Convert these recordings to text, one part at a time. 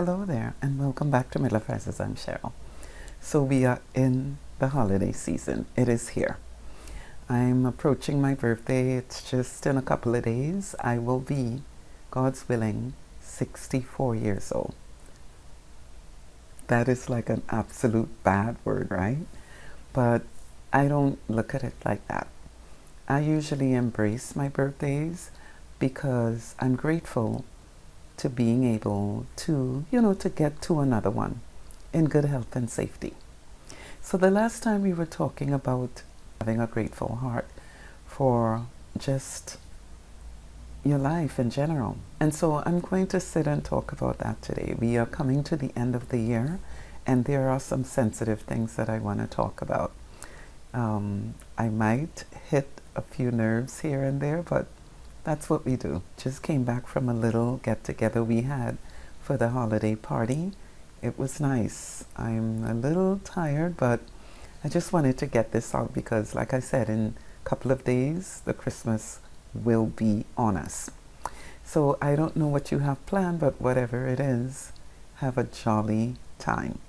Hello there, and welcome back to Midlife. I'm Cheryl. So we are in the holiday season. It is here. I'm approaching my birthday. It's just in a couple of days. I will be, God's willing, 64 years old. That is like an absolute bad word, right? But I don't look at it like that. I usually embrace my birthdays because I'm grateful to being able to, to get to another one in good health and safety. So the last time we were talking about having a grateful heart for just your life in general. And so I'm going to sit and talk about that today. We are coming to the end of the year, and there are some sensitive things that I want to talk about. I might hit a few nerves here and there, but that's what we do. Just came back from a little get-together we had for the holiday party. It was nice. I'm a little tired, but I just wanted to get this out because, like I said, in a couple of days, the Christmas will be on us. So I don't know what you have planned, but whatever it is, have a jolly time.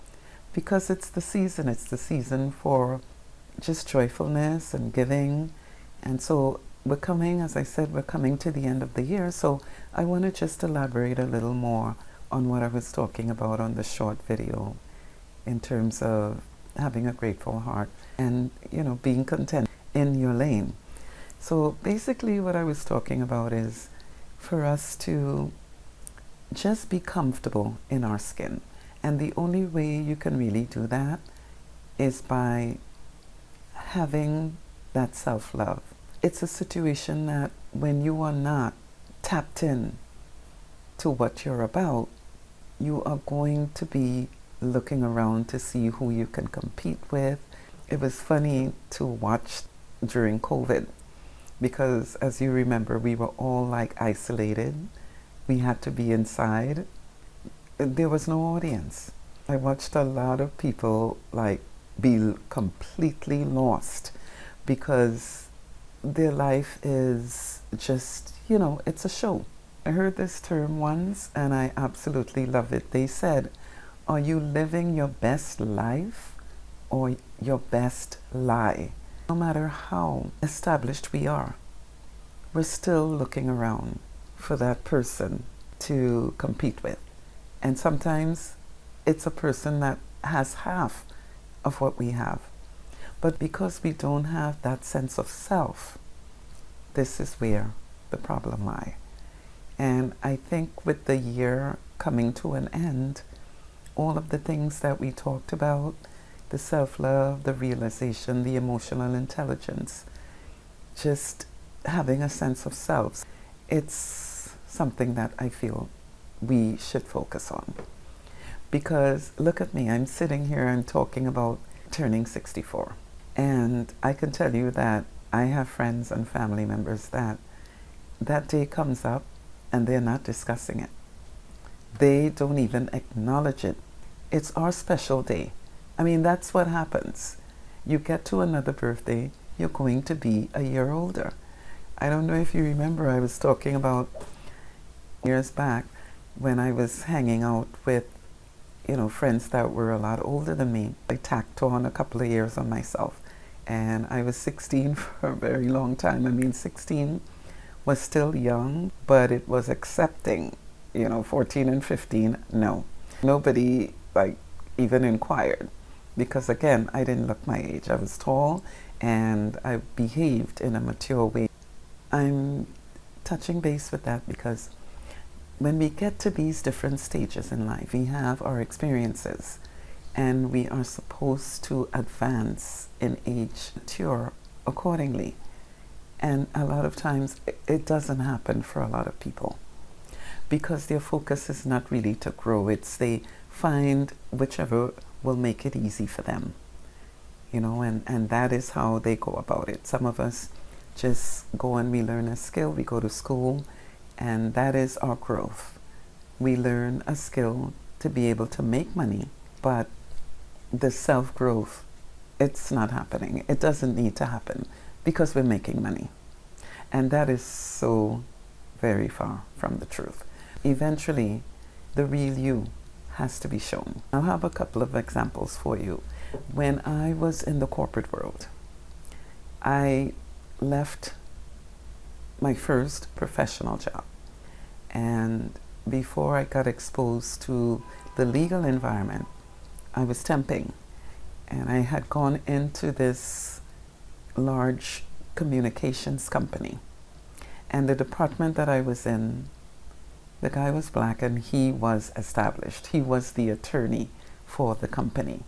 Because it's the season for just joyfulness and giving. And so we're coming, as I said, we're coming to the end of the year, so I want to just elaborate a little more on what I was talking about on the short video in terms of having a grateful heart and, being content in your lane. So basically what I was talking about is for us to just be comfortable in our skin. And the only way you can really do that is by having that self-love. It's a situation that when you are not tapped in to what you're about, you are going to be looking around to see who you can compete with. It was funny to watch during COVID because, as you remember, we were all like isolated. We had to be inside. There was no audience. I watched a lot of people like be completely lost because their life is just, it's a show. I heard this term once and I absolutely love it. They said, are you living your best life or your best lie? No matter how established we are, we're still looking around for that person to compete with. And sometimes it's a person that has half of what we have. But because we don't have that sense of self, this is where the problem lies. And I think with the year coming to an end, all of the things that we talked about, the self-love, the realization, the emotional intelligence, just having a sense of self, it's something that I feel we should focus on. Because look at me, I'm sitting here and talking about turning 64. And I can tell you that I have friends and family members that day comes up and they're not discussing it. They don't even acknowledge it. It's our special day. I mean, that's what happens. You get to another birthday, you're going to be a year older. I don't know if you remember, I was talking about years back when I was hanging out with, friends that were a lot older than me. I tacked on a couple of years on myself. And I was 16 for a very long time. I mean, 16 was still young, but it was accepting, 14 and 15, no. Nobody, even inquired. Because, again, I didn't look my age. I was tall, and I behaved in a mature way. I'm touching base with that because when we get to these different stages in life, we have our experiences. And we are supposed to advance in age, mature accordingly. And a lot of times it doesn't happen for a lot of people because their focus is not really to grow. It's they find whichever will make it easy for them, and that is how they go about it. Some of us just go and we learn a skill, we go to school, and that is our growth. We learn a skill to be able to make money, but the self-growth, it's not happening. It doesn't need to happen because we're making money. And that is so very far from the truth. Eventually, the real you has to be shown. I'll have a couple of examples for you. When I was in the corporate world, I left my first professional job, and before I got exposed to the legal environment, I was temping, and I had gone into this large communications company, and the department that I was in, the guy was black and he was established. He was the attorney for the company,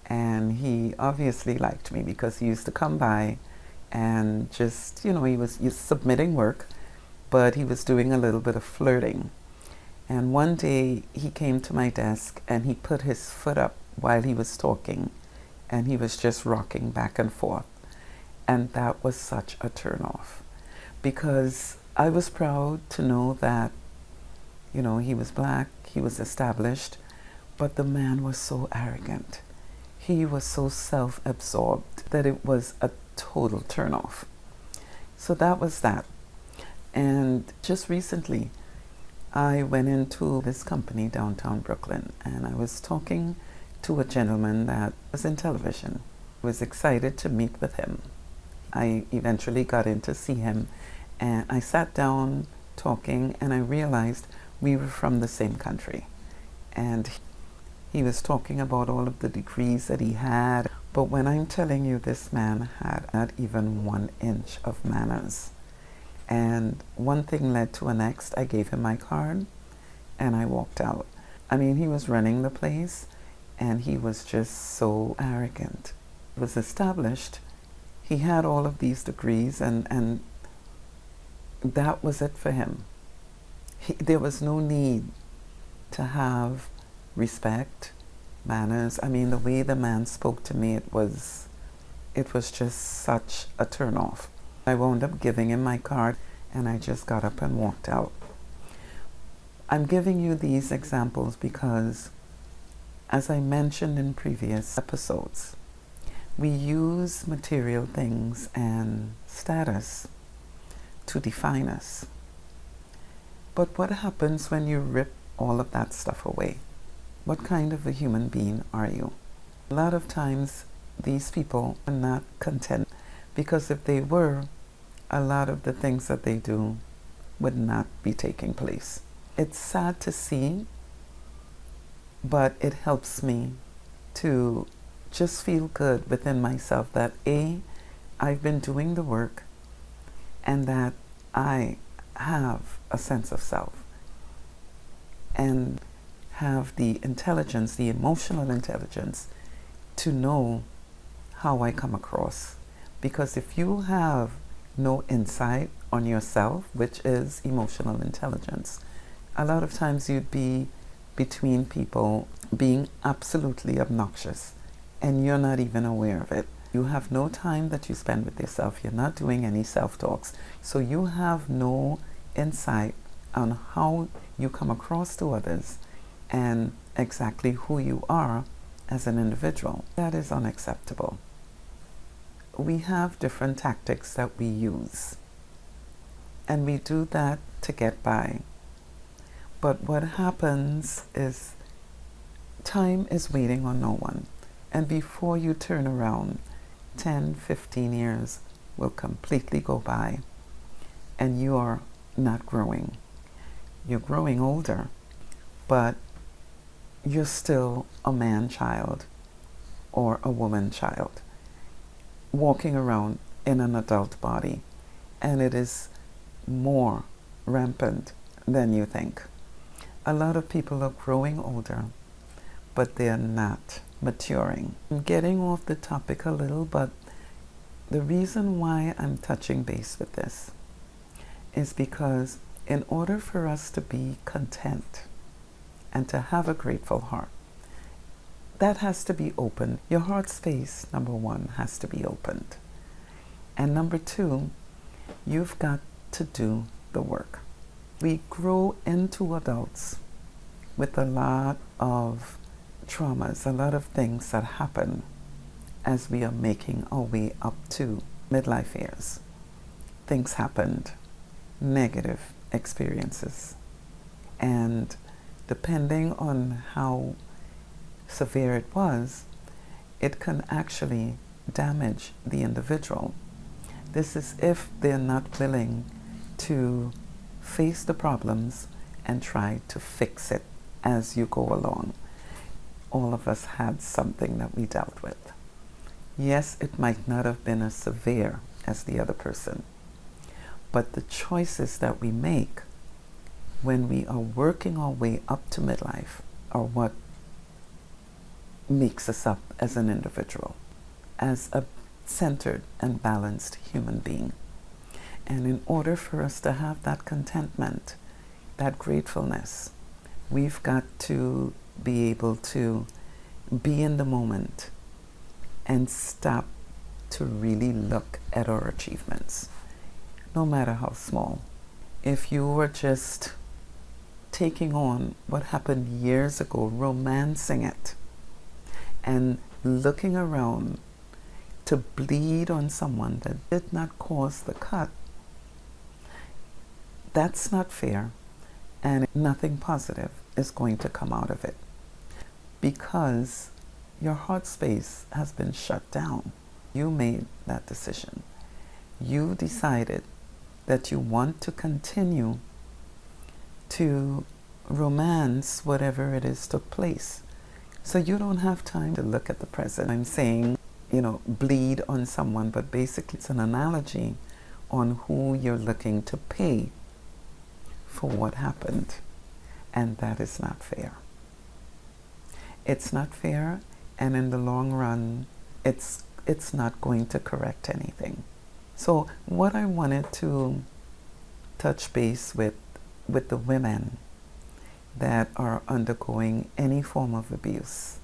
and he obviously liked me because he used to come by and just, he was submitting work, but he was doing a little bit of flirting. And one day he came to my desk and he put his foot up while he was talking, and he was just rocking back and forth. And that was such a turnoff, because I was proud to know that, he was black, he was established, but the man was so arrogant. He was so self-absorbed that it was a total turnoff. So that was that. And just recently, I went into this company downtown Brooklyn, and I was talking to a gentleman that was in television. I was excited to meet with him. I eventually got in to see him, and I sat down talking, and I realized we were from the same country. And he was talking about all of the degrees that he had, but when I'm telling you, this man had not even 1 inch of manners. And one thing led to the next. I gave him my card and I walked out. I mean, he was running the place and he was just so arrogant. He was established. He had all of these degrees, and that was it for him. There was no need to have respect, manners. I mean, the way the man spoke to me, it was just such a turnoff. I wound up giving him my card and I just got up and walked out. I'm giving you these examples because, as I mentioned in previous episodes, we use material things and status to define us. But what happens when you rip all of that stuff away? What kind of a human being are you? A lot of times these people are not content, because if they were, a lot of the things that they do would not be taking place. It's sad to see, but it helps me to just feel good within myself that I've been doing the work, and that I have a sense of self and have the intelligence, the emotional intelligence, to know how I come across. Because if you have no insight on yourself, which is emotional intelligence, a lot of times you'd be between people being absolutely obnoxious and you're not even aware of it. You have no time that you spend with yourself. You're not doing any self-talks. So you have no insight on how you come across to others and exactly who you are as an individual. That is unacceptable. We have different tactics that we use, and we do that to get by. But what happens is time is waiting on no one. And before you turn around, 10, 15 years will completely go by and you are not growing. You're growing older, but you're still a man child or a woman child walking around in an adult body, and it is more rampant than you think. A lot of people are growing older, but they're not maturing. I'm getting off the topic a little, but the reason why I'm touching base with this is because in order for us to be content and to have a grateful heart, that has to be open. Your heart space, number one, has to be opened. And number two, you've got to do the work. We grow into adults with a lot of traumas, a lot of things that happen as we are making our way up to midlife years. Things happened, negative experiences. And depending on how severe it was, it can actually damage the individual. This is if they're not willing to face the problems and try to fix it as you go along. All of us had something that we dealt with. Yes, it might not have been as severe as the other person, but the choices that we make when we are working our way up to midlife are what makes us up as an individual, as a centered and balanced human being. And in order for us to have that contentment, that gratefulness, we've got to be able to be in the moment and stop to really look at our achievements, no matter how small. If you were just taking on what happened years ago, romancing it, and looking around to bleed on someone that did not cause the cut, that's not fair, and nothing positive is going to come out of it, because your heart space has been shut down. You made that decision. You decided that you want to continue to romance whatever it is took place. So you don't have time to look at the present. I'm saying, bleed on someone, but basically it's an analogy on who you're looking to pay for what happened. And that is not fair. It's not fair, and in the long run, it's not going to correct anything. So what I wanted to touch base with the women that are undergoing any form of abuse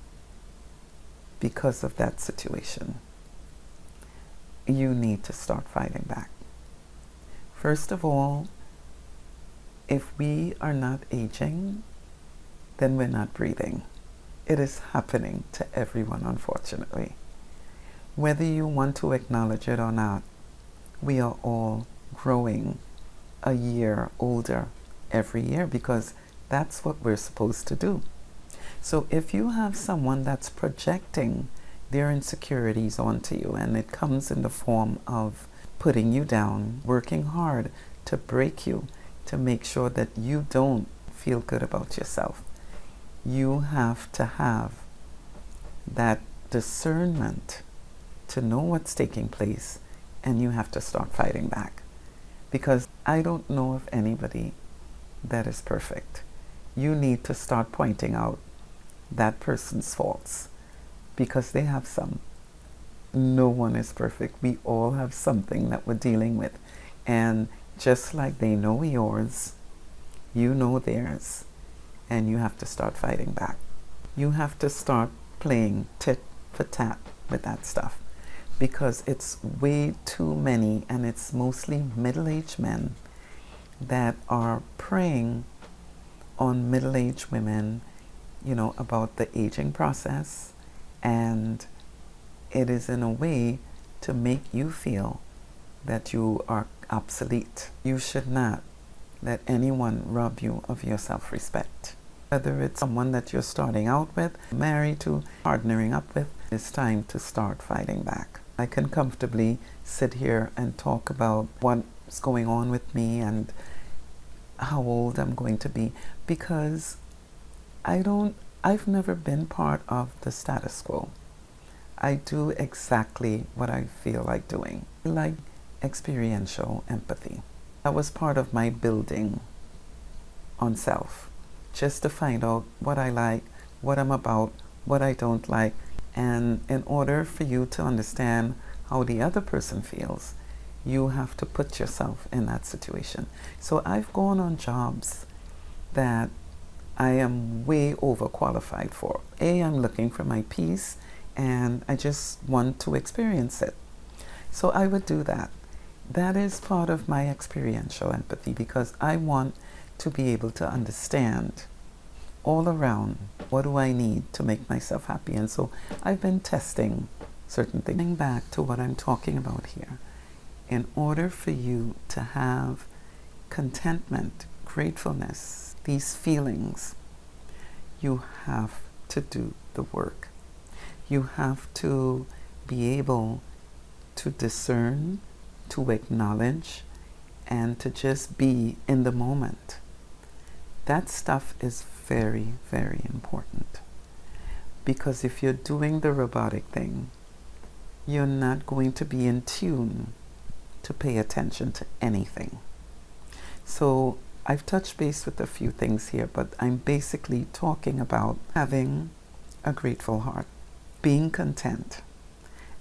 because of that situation, you need to start fighting back. First of all, if we are not aging, then we're not breathing. It is happening to everyone, unfortunately. Whether you want to acknowledge it or not, we are all growing a year older every year, because that's what we're supposed to do. So if you have someone that's projecting their insecurities onto you, and it comes in the form of putting you down, working hard to break you, to make sure that you don't feel good about yourself, you have to have that discernment to know what's taking place, and you have to start fighting back. Because I don't know of anybody that is perfect. You need to start pointing out that person's faults, because they have some. No one is perfect. We all have something that we're dealing with. And just like they know yours, you know theirs. And you have to start fighting back. You have to start playing tit for tat with that stuff, because it's way too many, and it's mostly middle-aged men that are preying on middle-aged women, about the aging process, and it is in a way to make you feel that you are obsolete. You should not let anyone rob you of your self-respect. Whether it's someone that you're starting out with, married to, partnering up with, it's time to start fighting back. I can comfortably sit here and talk about what's going on with me and how old I'm going to be, because I've never been part of the status quo. I do exactly what I feel like doing. I like experiential empathy. That was part of my building on self, just to find out what I like, what I'm about, what I don't like. And in order for you to understand how the other person feels, you have to put yourself in that situation. So I've gone on jobs that I am way overqualified for. I'm looking for my peace, and I just want to experience it. So I would do that. That is part of my experiential empathy, because I want to be able to understand all around, what do I need to make myself happy? And so I've been testing certain things. Getting back to what I'm talking about here, in order for you to have contentment, gratefulness, these feelings, you have to do the work. You have to be able to discern, to acknowledge, and to just be in the moment. That stuff is very, very important. Because if you're doing the robotic thing, you're not going to be in tune to pay attention to anything. So I've touched base with a few things here, but I'm basically talking about having a grateful heart, being content,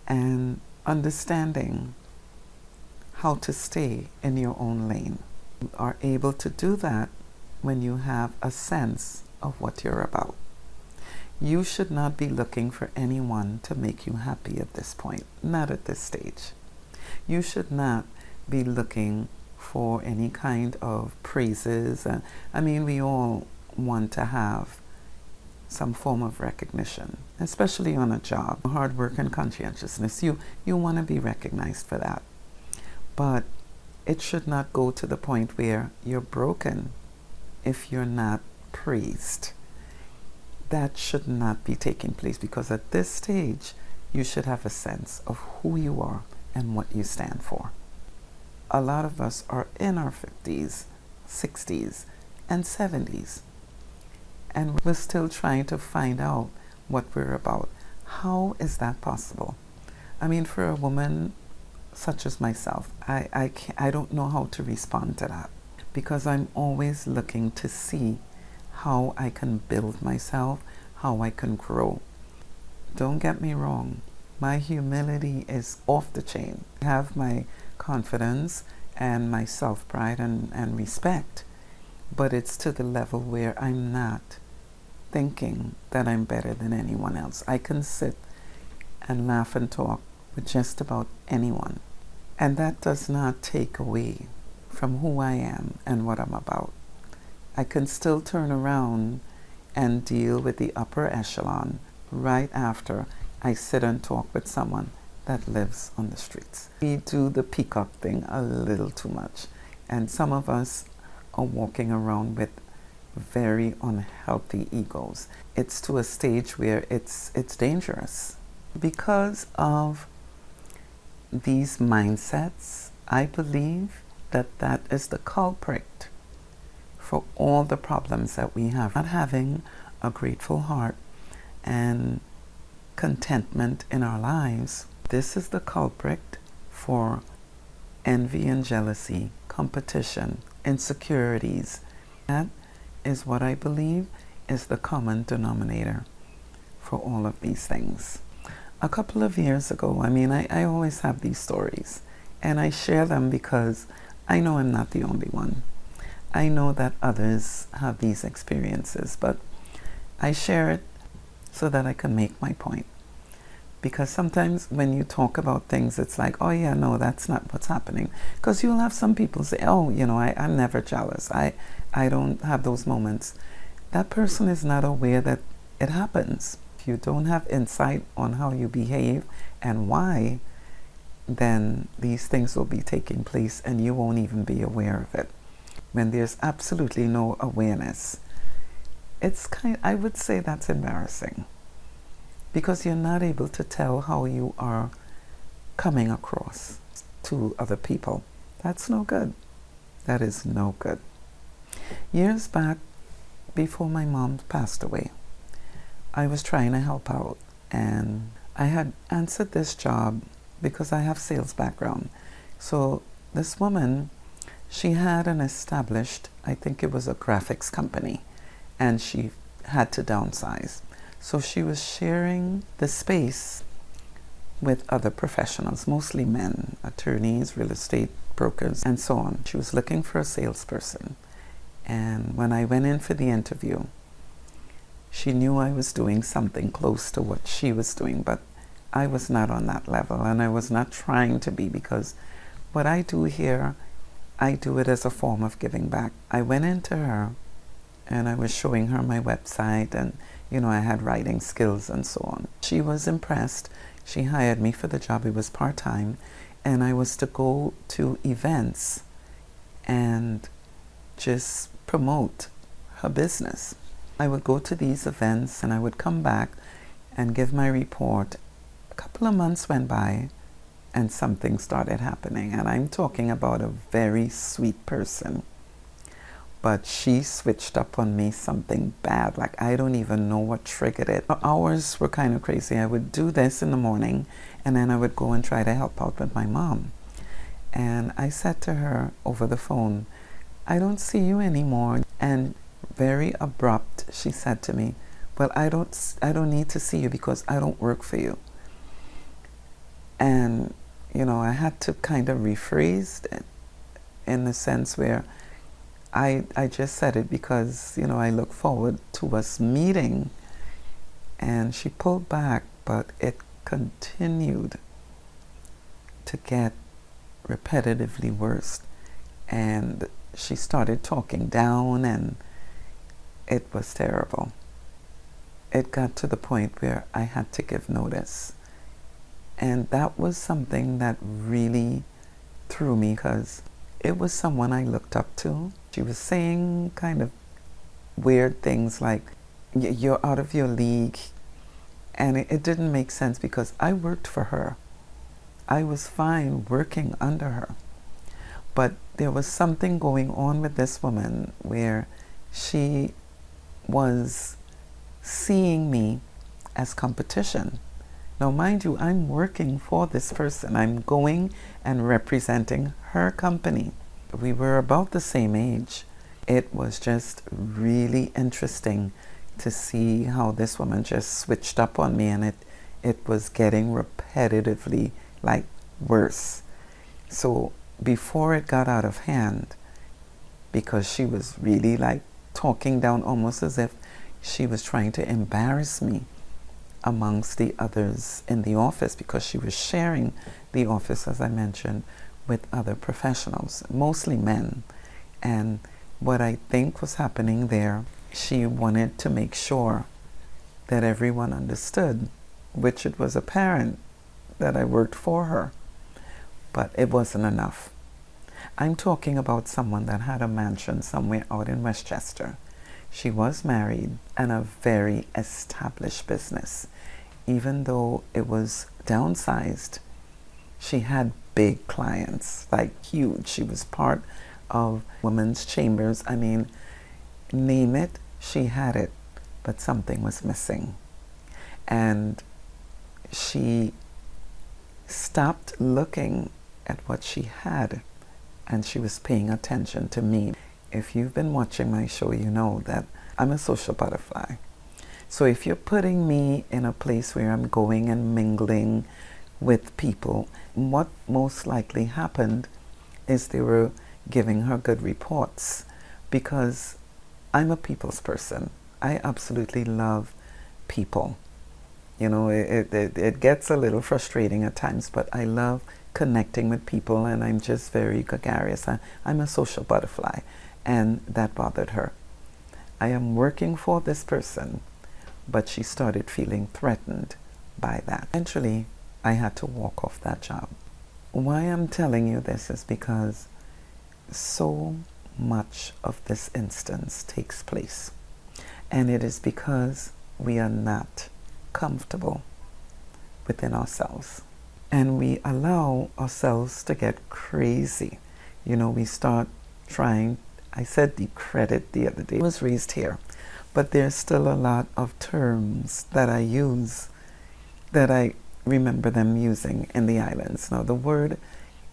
and understanding how to stay in your own lane. You are able to do that when you have a sense of what you're about. You should not be looking for anyone to make you happy at this point, not at this stage. You should not be looking for any kind of praises. I mean, we all want to have some form of recognition, especially on a job. Hard work and conscientiousness, you want to be recognized for that. But it should not go to the point where you're broken if you're not praised. That should not be taking place, because at this stage, you should have a sense of who you are and what you stand for. A lot of us are in our 50s, 60s, and 70s, and we're still trying to find out what we're about. How is that possible? I mean, for a woman such as myself, I don't know how to respond to that, because I'm always looking to see how I can build myself, how I can grow. Don't get me wrong, my humility is off the chain. I have my confidence and my self-pride and respect, but it's to the level where I'm not thinking that I'm better than anyone else. I can sit and laugh and talk with just about anyone, and that does not take away from who I am and what I'm about. I can still turn around and deal with the upper echelon right after I sit and talk with someone that lives on the streets. We do the peacock thing a little too much, and some of us are walking around with very unhealthy egos. It's to a stage where it's dangerous. Because of these mindsets, I believe that is the culprit for all the problems that we have. Not having a grateful heart and contentment in our lives, this is the culprit for envy and jealousy, competition, insecurities. That is what I believe is the common denominator for all of these things. A couple of years ago, I mean, I always have these stories, and I share them because I know I'm not the only one. I know that others have these experiences, but I share it so that I can make my point. Because sometimes when you talk about things, it's like, oh yeah, no, that's not what's happening. Because you'll have some people say, oh, you know, I'm never jealous. I don't have those moments. That person is not aware that it happens. If you don't have insight on how you behave and why, then these things will be taking place and you won't even be aware of it. When there's absolutely no awareness, I would say that's embarrassing, because you're not able to tell how you are coming across to other people. That's no good. That is no good. Years back, before my mom passed away, I was trying to help out, and I had answered this job because I have sales background. So this woman, she had an established, I think it was a graphics company, and she had to downsize. So she was sharing the space with other professionals, mostly men, attorneys, real estate brokers, and so on. She was looking for a salesperson. And when I went in for the interview, she knew I was doing something close to what she was doing, but I was not on that level, and I was not trying to be, because what I do here, I do it as a form of giving back. I went into her and I was showing her my website, and you know, I had writing skills and so on. She was impressed. She hired me for the job. It was part-time, and I was to go to events and just promote her business. I would go to these events and I would come back and give my report. A couple of months went by and something started happening. And I'm talking about a very sweet person. But she switched up on me something bad. Like, I don't even know what triggered it. Hours were kind of crazy. I would do this in the morning and then I would go and try to help out with my mom. And I said to her over the phone, I don't see you anymore. And very abrupt, she said to me, well, I don't need to see you because I don't work for you. And, you know, I had to kind of rephrase it in the sense where I just said it because, you know, I look forward to us meeting. And she pulled back, but it continued to get repetitively worse. And she started talking down and it was terrible. It got to the point where I had to give notice. And that was something that really threw me because it was someone I looked up to. She was saying kind of weird things like, you're out of your league. And it didn't make sense because I worked for her. I was fine working under her. But there was something going on with this woman where she was seeing me as competition. Now, mind you, I'm working for this person. I'm going and representing her company. We were about the same age. It was just really interesting to see how this woman just switched up on me, and it was getting repetitively like worse. So before it got out of hand, because she was really like talking down almost as if she was trying to embarrass me amongst the others in the office, because she was sharing the office, as I mentioned, with other professionals, mostly men. And what I think was happening there, she wanted to make sure that everyone understood, which it was apparent that I worked for her, but it wasn't enough. I'm talking about someone that had a mansion somewhere out in Westchester. She was married and a very established business. Even though it was downsized, she had big clients, like huge. She was part of women's chambers. I mean, name it, she had it, but something was missing. And she stopped looking at what she had, and she was paying attention to me. If you've been watching my show, you know that I'm a social butterfly. So if you're putting me in a place where I'm going and mingling with people, what most likely happened is they were giving her good reports, because I'm a people's person. I absolutely love people. You know, it gets a little frustrating at times, but I love connecting with people, and I'm just very gregarious. I'm a social butterfly, and that bothered her. I am working for this person, but she started feeling threatened by that. Eventually, I had to walk off that job. Why I'm telling you this is because so much of this instance takes place, and it is because we are not comfortable within ourselves, and we allow ourselves to get crazy. You know, we start trying. I said decredit the other day. I was raised here, but there's still a lot of terms that I use that I remember them using in the islands. Now, the word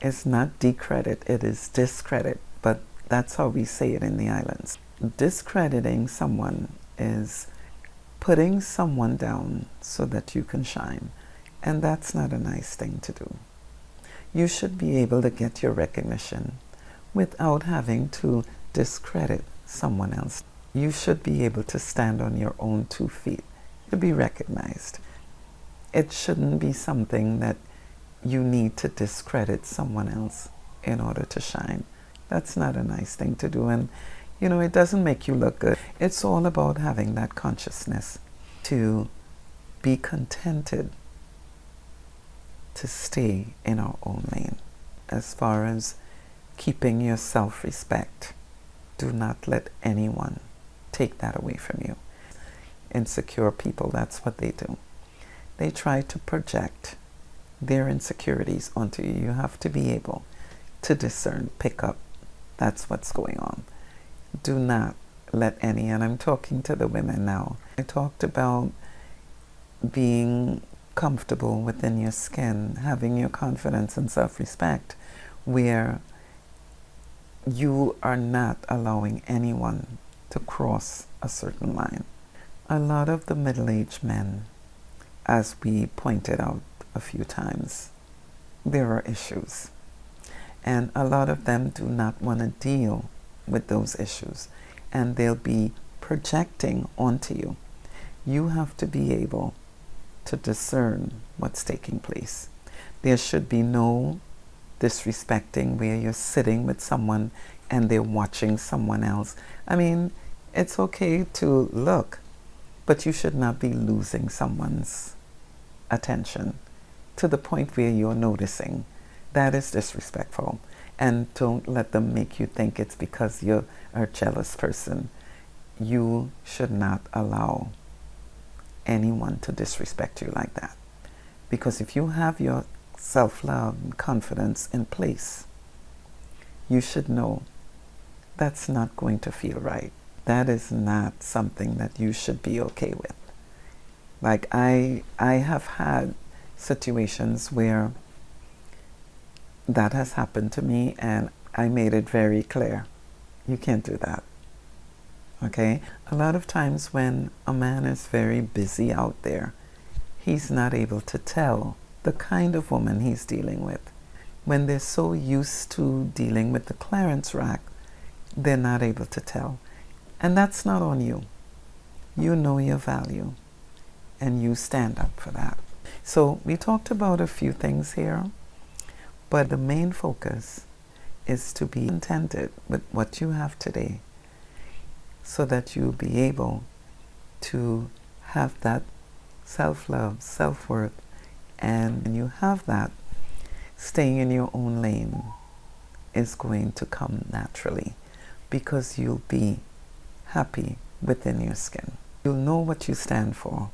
is not decredit, it is discredit, but that's how we say it in the islands. Discrediting someone is putting someone down so that you can shine, and that's not a nice thing to do. You should be able to get your recognition without having to discredit someone else. You should be able to stand on your own 2 feet to be recognized. It shouldn't be something that you need to discredit someone else in order to shine. That's not a nice thing to do, and you know, it doesn't make you look good. It's all about having that consciousness to be contented to stay in our own lane. As far as keeping your self-respect, do not let anyone take that away from you. insecure people, that's what they do. They try to project their insecurities onto you. You have to be able to discern, pick up, that's what's going on. Do not let any, and I'm talking to the women now. I talked about being comfortable within your skin, having your confidence and self-respect, where you are not allowing anyone to cross a certain line. A lot of the middle-aged men, as we pointed out a few times, there are issues. And a lot of them do not want to deal with those issues. And they'll be projecting onto you. You have to be able to discern what's taking place. There should be no disrespecting where you're sitting with someone and they're watching someone else. I mean, it's okay to look, but you should not be losing someone's attention to the point where you're noticing. That is disrespectful. And don't let them make you think it's because you're a jealous person. You should not allow anyone to disrespect you like that. Because if you have your self-love and confidence in place, you should know that's not going to feel right. That is not something that you should be okay with. Like I have had situations where that has happened to me, and I made it very clear. You can't do that. Okay? A lot of times when a man is very busy out there, he's not able to tell the kind of woman he's dealing with. When they're so used to dealing with the clearance rack, they're not able to tell. And that's not on you. You know your value, and you stand up for that. So we talked about a few things here, but the main focus is to be contented with what you have today, so that you'll be able to have that self-love, self-worth, and when you have that, staying in your own lane is going to come naturally, because you'll be happy within your skin. You'll know what you stand for,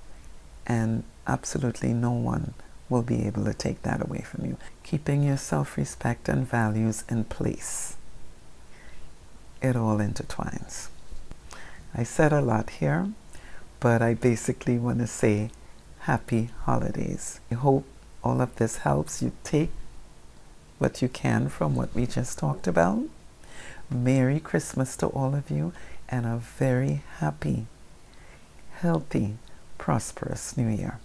and absolutely no one will be able to take that away from you. Keeping your self-respect and values in place, it all intertwines. I said a lot here, but I basically want to say happy holidays. I hope all of this helps you take what you can from what we just talked about. Merry Christmas to all of you, and a very happy, healthy, prosperous New Year.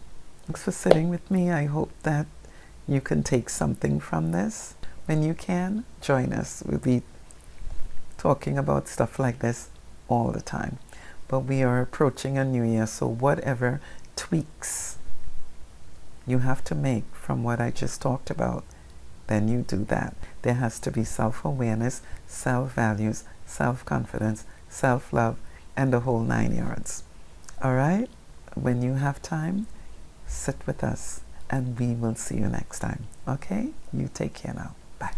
Thanks for sitting with me. I hope that you can take something from this. When you can, join us. We'll be talking about stuff like this all the time. But we are approaching a new year, so whatever tweaks you have to make from what I just talked about, then you do that. There has to be self-awareness, self-values, self-confidence, self-love, and the whole 9 yards. All right? When you have time, sit with us, and we will see you next time. Okay? You take care now. Bye.